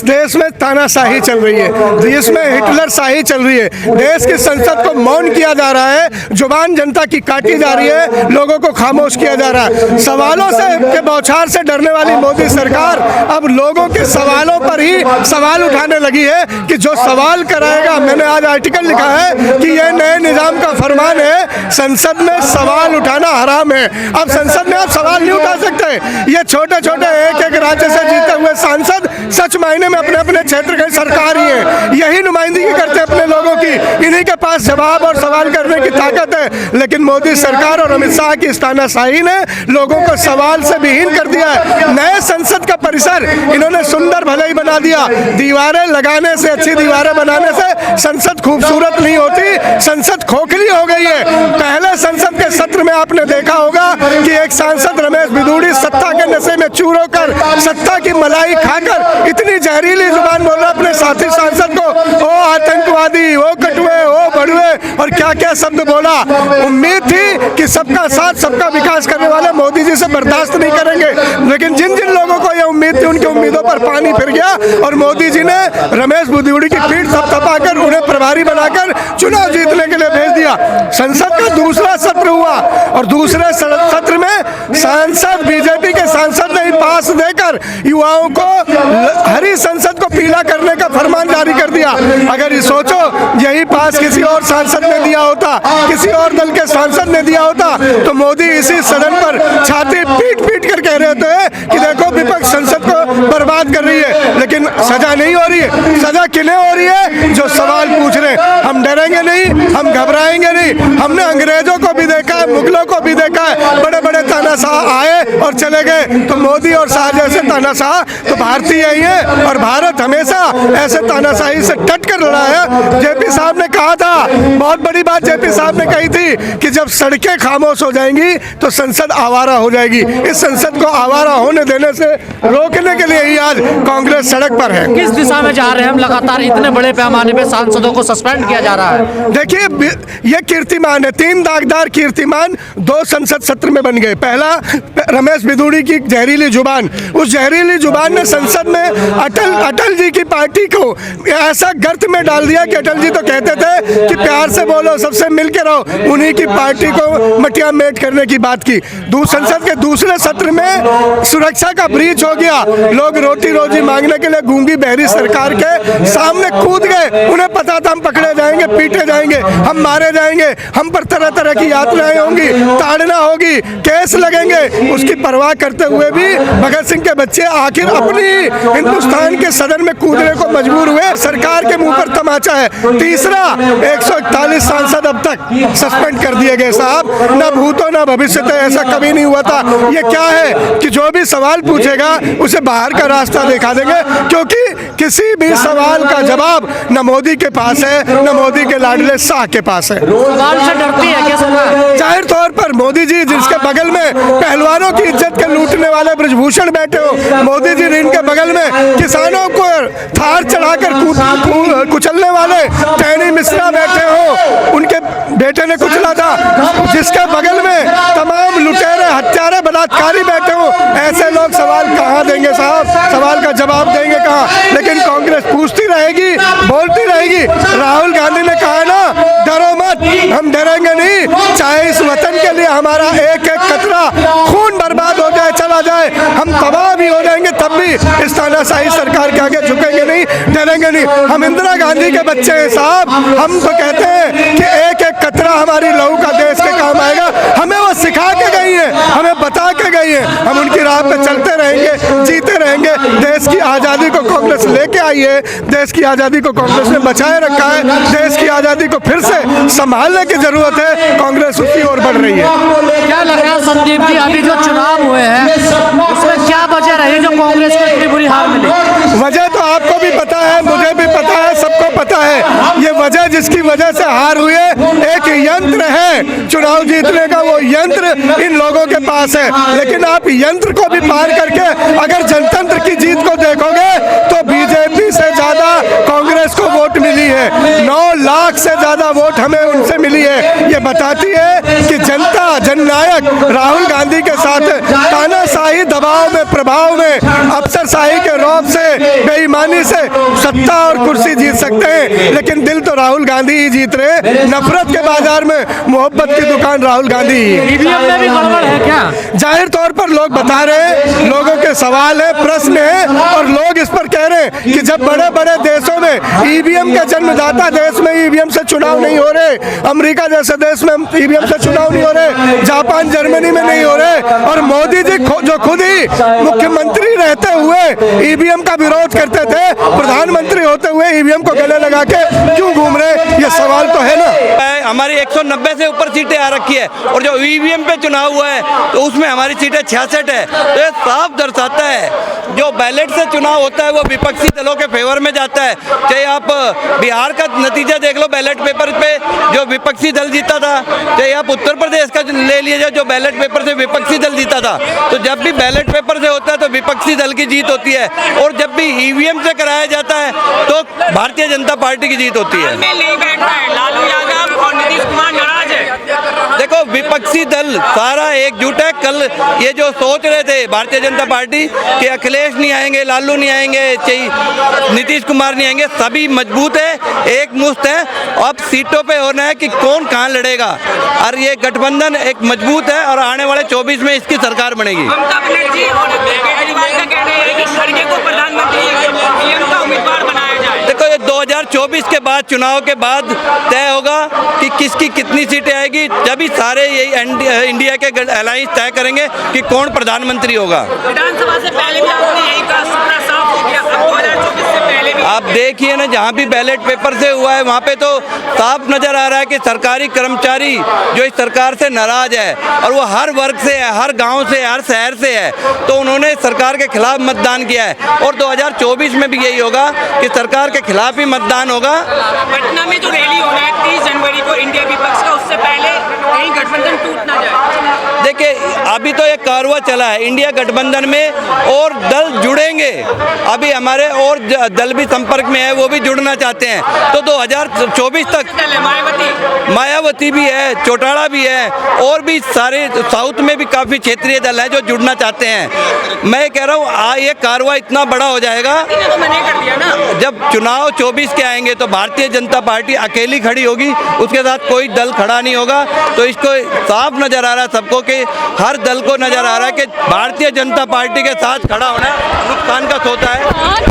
देश में तानाशाही चल रही है, देश में हिटलर शाही चल रही है, देश की संसद को मौन किया जा रहा है, जुबान जनता की काटी जा रही है, लोगों को खामोश किया जा रहा है। सवालों से के बौछार से डरने वाली मोदी सरकार अब लोगों के सवालों पर ही सवाल उठाने लगी है कि जो सवाल कराएगा। मैंने आज आर्टिकल लिखा है कि यह नए निजाम का फरमान है, संसद में सवाल उठाना हराम है। अब संसद में आप सवाल नहीं उठा सकते। ये छोटे छोटे एक एक राज्य से जीते हुए सांसद सच मायने में अपने अपने क्षेत्र के सरकार ही है, यही नुमाइंदगी करते हैं अपने लोगों की, इन्हीं के पास जवाब और सवाल करने की ताकत है। लेकिन मोदी सरकार और अमित शाह की तानाशाही ने लोगों को सवाल से विहीन कर दिया है। नए संसद का परिसर इन्होंने सुंदर भले ही बना दिया, दीवारें लगाने से, अच्छी दीवारें बनाने से संसद खूबसूरत नहीं होती, संसद खोखली हो गई है। पहले संसद के सत्र में आपने देखा होगा कि एक सांसद रमेश बिधूड़ी सत्ता के नशे में चूर होकर, सत्ता की मलाई खाकर इतनी जहरीली जुबान बोल रहा अपने साथी सांसद को, ओ आतंकवादी, ओ कटुए, ओ बड़ुए और क्या क्या शब्द बोला। उम्मीद थी कि सबका साथ सबका विकास करने वाले मोदी जी से बर्दाश्त नहीं करेंगे, लेकिन जिन जिन लोगों को यह उम्मीद थी उनकी उम्मीदों पर पानी फिर गया और मोदी जी ने रमेश बिधूड़ी की पीठ थपथपाकर उन्हें प्रभारी बनाकर चुनाव जीतने के लिए भेज दिया। संसद का दूसरा सत्र हुआ और दूसरे सत्र में सांसद, बीजेपी के सांसद ने पास देकर युवाओं को हरी संसद को पीला करने का फरमान जारी कर दिया। अगर ये सोचो यही पास किसी और सांसद ने दिया होता, किसी और दल के सांसद ने दिया होता, तो मोदी इसी सदन पर छाती पीट पीट कर कह रहे थे कि देखो विपक्ष संसद को बर्बाद कर रही है। लेकिन सजा नहीं हो रही है। सजा किन्हें हो रही है? जो सवाल पूछ रहे हैं। हम डरेंगे नहीं, हम घबराएंगे नहीं। हमने अंग्रेजों को भी देखा है, मुगलों को भी देखा है, बड़े बड़े तानाशाह आए और चले गए। तो मोदी और शाह जैसे तानाशाह तो भारतीय ही है और भारत हमेशा ऐसे तानाशाही से डट कर लड़ा है। जेपी साहब ने कहा था, बहुत बड़ी बात जेपी साहब ने कही थी कि जब सड़कें खामोश हो जाएंगी तो संसद आवारा हो जाएगी। इस संसद को आवारा होने देने से रोकने के लिए ही आज कांग्रेस सड़क पर है। किस दिशा में जा रहे हैं हम? लगातार इतने बड़े पैमाने पे सांसदों को सस्पेंड किया जा रहा है। देखिए ये कीर्तिमान है, 3 दागदार कीर्तिमान 2 संसद सत्र में बन गए। पहला रमेश बिधूड़ी की जहरीली जुबान, उस जहरीली जुबान ने संसद में अटल जी की पार्टी को ऐसा गर्त में डाल दिया कि अटल जी तो कहते थे कि प्यार से बोलो, सबसे मिल के रहो, उन्हीं की पार्टी को मटिया मेट करने की बात की। संसद के दूसरे सत्र में सुरक्षा का ब्रीच हो गया। लोग रोटी रोजी मांगने के लिए गूंगी बहरी सरकार के सामने कूद गए। उन्हें पता था हम पकड़े जाएंगे, पीटे जाएंगे, हम मारे जाएंगे, हम पर तरह तरह की यात्राएं होंगी, ताड़ना होगी, केस लगेंगे। उसकी परवाह करते हुए भी भगत सिंह के बच्चे आखिर अपनी हिंदुस्तान के सदन में कूदने को मजबूर हुए। सरकार के मुंह पर तमाचा है। तीसरा 141 सांसद अब तक सस्पेंड कर दिए गए। साहब न भूतो न भविष्य तो ऐसा कभी नहीं हुआ था। ये क्या है कि जो भी सवाल पूछेगा उसे बाहर का रास्ता दिखा देंगे, क्योंकि किसी भी सवाल का जवाब न मोदी के पास है न मोदी के लाडले शाह के पास है। सवाल से डरती है क्या सरकार? जाहिर तौर पर मोदी जी जिसके बगल में पहलवानों की इज्जत के लूटने वाले ब्रजभूषण बैठे हो, मोदी जी इनके बगल में किसानों को थार चढ़ाकर कुचलने वाले टहनी मिश्रा बैठे हो, उनके बेटे ने कुचला था, जिसके बगल में तमाम लुटेरे हत्यारे बलात्कारी बैठे हो, ऐसे लोग सवाल कहाँ देंगे साहब? सवाल का जवाब देंगे कहाँ? लेकिन कांग्रेस पूछती रहेगी, बोलती रहेगी। राहुल गांधी ने कहा ना, डरो मत, हम डरेंगे नहीं, चाहे इस वतन के लिए हमारा एक एक कतरा खून बर्बाद हो जाए, चला जाए, हम तबाह भी हो जाएंगे तब भी इस तानाशाही सरकार के आगे झुकेंगे नहीं, डरेंगे नहीं। हम इंदिरा गांधी के बच्चे हैं साहब। हम तो कहते हैं कि एक एक कतरा हमारी लहू का देश के काम आएगा। हमें वो सिखा के गई है, हमें बता के गई है। हम उनकी राह पे चलते रहेंगे, जीते रहेंगे। देश की आज़ादी को कांग्रेस लेके आई है, देश की आज़ादी को कांग्रेस ने बचाए रखा है। देश की आज़ादी को फिर से संभालने की जरूरत है। कांग्रेस उसी ओर बढ़ रही है। क्या लग रहा है संदीप जी, अभी जो चुनाव हुए हैं उसमें क्या वजह रही जो कांग्रेस को इतनी बुरी हार मिली? वजह तो आपको भी पता है, मुझे भी पता है, सबको पता है। ये वजह जिसकी वजह से हार हुई है, एक यंत्र है चुनाव जीतने का, वो यंत्र इन लोगों के पास है। लेकिन आप यंत्र को भी पार करके अगर जनतंत्र की जीत को देखोगे तो बीजेपी से ज्यादा कांग्रेस को वोट मिली है। 9 लाख से ज्यादा वोट हमें उनसे मिली है। ये बताती है कि जनता जननायक राहुल गांधी के साथ तानाशाही दबाव में प्रभाव में अफसरशाही के रौब से, बेईमानी से सत्ता और कुर्सी जीत सकते हैं, लेकिन दिल तो राहुल गांधी ही जीत रहे। नफरत के बाजार में मोहब्बत की दुकान राहुल गांधी ही है। ईवीएम में भी गड़बड़ है क्या? जाहिर तौर पर लोग बता रहे हैं, लोगों के सवाल है, प्रश्न है, और लोग इस पर कह रहे हैं कि जब बड़े बड़े देशों में ईवीएम के जन्मदाता देश में ईवीएम से चुनाव नहीं हो रहे, अमेरिका जैसे देश में ईवीएम से चुनाव नहीं हो रहे, जापान जर्मनी में नहीं हो रहे, और मोदी जी जो खुद ही मुख्यमंत्री रहते हुए ईवीएम का विरोध करते थे, प्रधानमंत्री होते हुए ईवीएम को गले लगा के क्यों घूम रहे? ये सवाल तो है ना। हमारी 190 से ऊपर सीटें आ रखी है, और जो ईवीएम पे चुनाव हुआ है तो उसमें हमारी सीटें 66 है। तो ये साफ दर्शाता है जो बैलेट से चुनाव होता है वो विपक्षी दलों के फेवर में जाता है। चाहे आप बिहार का नतीजा देख लो, बैलेट पेपर पे जो विपक्षी दल जीता था, चाहे आप उत्तर प्रदेश का ले लीजिए जो बैलेट पेपर से विपक्षी दल जीता था। तो जब भी बैलेट पेपर से होता है तो विपक्षी दल की जीत होती है, और जब भी ईवीएम से कराया जाता है तो भारतीय जनता पार्टी की जीत होती है। नहीं बैठ रहा है लालू यादव और नीतीश कुमार नाराज है। देखो विपक्षी दल सारा एकजुट है। कल ये जो सोच रहे थे भारतीय जनता पार्टी कि अखिलेश नहीं आएंगे, लालू नहीं आएंगे, नीतीश कुमार नहीं आएंगे, सभी मजबूत है, एक मुश्त है। अब सीटों पे होना है कि कौन कहाँ लड़ेगा, और ये गठबंधन एक मजबूत है, और आने वाले 24 में इसकी सरकार बनेगी। ममता बनर्जी और केजरीवाल का कहना है कि खड़गे को प्रधानमंत्री पीएम का उम्मीदवार बनाया जाए। देखो ये 2024 के बाद, चुनाव के बाद तय होगा कि किसकी कितनी सीटें आएगी, जब ही सारे यही इंडिया के अलायंस तय करेंगे कि कौन प्रधानमंत्री होगा। विधानसभा से पहले भी आपने यही कहा, सपना साफ हो गया। 2024 से पहले भी आप देखिए ना, जहाँ भी बैलेट पेपर से हुआ है वहाँ पे तो साफ नजर आ रहा है कि सरकारी कर्मचारी जो इस सरकार से नाराज है, और वो हर वर्ग से है, हर गांव से, हर शहर से है, तो उन्होंने सरकार के खिलाफ मतदान किया है। और 2024 में भी यही होगा कि सरकार के खिलाफ ही मतदान होगा। पटना में जो रैली होना है 30 जनवरी को इंडिया विपक्ष का, उससे पहले कहीं गठबंधन टूट ना जाए। देखिए अभी तो ये कारवा चला है इंडिया गठबंधन में, और दल जुड़ेंगे। अभी हमारे और दल भी संपर्क में है, वो भी जुड़ना चाहते हैं। तो 2024 तक मायावती भी है, चौटाला भी है, और भी सारे साउथ में भी काफ़ी क्षेत्रीय दल है जो जुड़ना चाहते हैं। मैं कह रहा हूँ ये कारवा इतना बड़ा हो जाएगा, तो मैंने कर दिया ना। जब चुनाव 24 के आएंगे तो भारतीय जनता पार्टी अकेली खड़ी होगी, उसके साथ कोई दल खड़ा नहीं होगा। तो इसको साफ नजर आ रहा है सबको, कि हर दल को नजर आ रहा है कि भारतीय जनता पार्टी के साथ खड़ा होना नुकसान का सोता है।